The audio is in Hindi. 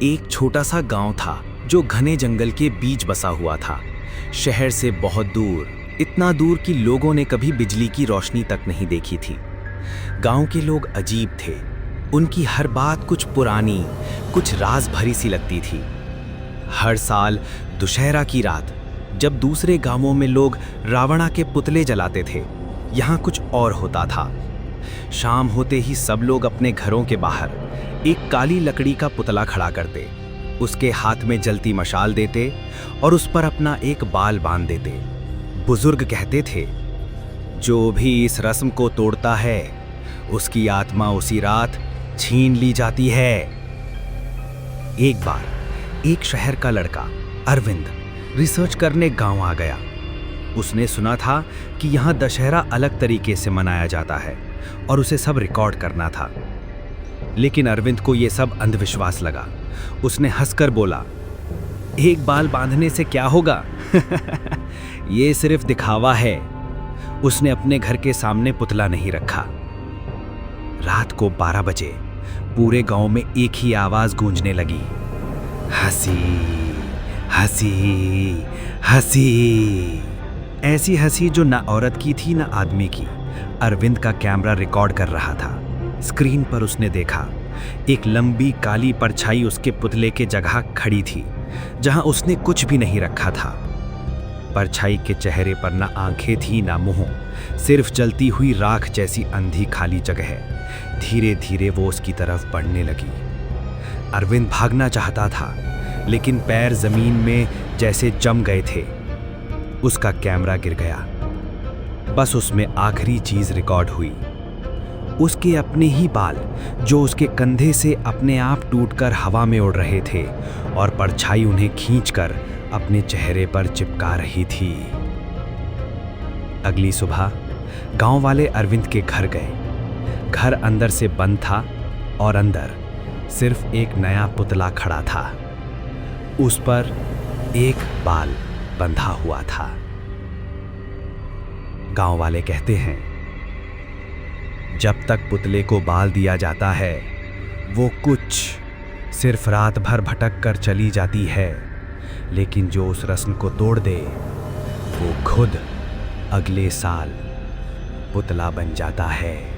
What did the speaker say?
एक छोटा सा गांव था जो घने जंगल के बीच बसा हुआ था, शहर से बहुत दूर, इतना दूर कि लोगों ने कभी बिजली की रोशनी तक नहीं देखी थी। गांव के लोग अजीब थे, उनकी हर बात कुछ पुरानी, कुछ राज भरी सी लगती थी। हर साल दुशहरा की रात जब दूसरे गांवों में लोग रावणा के पुतले जलाते थे, यहाँ कुछ और होता था। शाम होते ही सब लोग अपने घरों के बाहर एक काली लकड़ी का पुतला खड़ा करते, उसके हाथ में जलती मशाल देते और उस पर अपना एक बाल बांध देते। बुजुर्ग कहते थे, जो भी इस रस्म को तोड़ता है उसकी आत्मा उसी रात छीन ली जाती है। एक बार एक शहर का लड़का अरविंद रिसर्च करने गांव आ गया। उसने सुना था कि यहाँ दशहरा अलग तरीके से मनाया जाता है और उसे सब रिकॉर्ड करना था। लेकिन अरविंद को यह सब अंधविश्वास लगा। उसने हंसकर बोला, एक बाल बांधने से क्या होगा? ये सिर्फ दिखावा है। उसने अपने घर के सामने पुतला नहीं रखा। रात को 12 बजे पूरे गांव में एक ही आवाज गूंजने लगी, हंसी हंसी हंसी। ऐसी हंसी जो ना औरत की थी ना आदमी की। अरविंद का कैमरा रिकॉर्ड कर रहा था। स्क्रीन पर उसने देखा एक लंबी काली परछाई उसके पुतले के जगह खड़ी थी, जहां उसने कुछ भी नहीं रखा था। परछाई के चेहरे पर ना आंखें थी ना मुंह, सिर्फ जलती हुई राख जैसी अंधी खाली जगह। धीरे धीरे वो उसकी तरफ बढ़ने लगी। अरविंद भागना चाहता था, लेकिन पैर जमीन में जैसे जम गए थे। उसका कैमरा गिर गया। बस उसमें आखिरी चीज रिकॉर्ड हुई, उसके अपने ही बाल जो उसके कंधे से अपने आप टूटकर हवा में उड़ रहे थे और परछाई उन्हें खींचकर अपने चेहरे पर चिपका रही थी। अगली सुबह गांव वाले अरविंद के घर गए। घर अंदर से बंद था और अंदर सिर्फ एक नया पुतला खड़ा था। उस पर एक बाल बंधा हुआ था। गांव वाले कहते हैं, जब तक पुतले को बाल दिया जाता है वो कुछ सिर्फ रात भर भटक कर चली जाती है, लेकिन जो उस रस्म को तोड़ दे वो खुद अगले साल पुतला बन जाता है।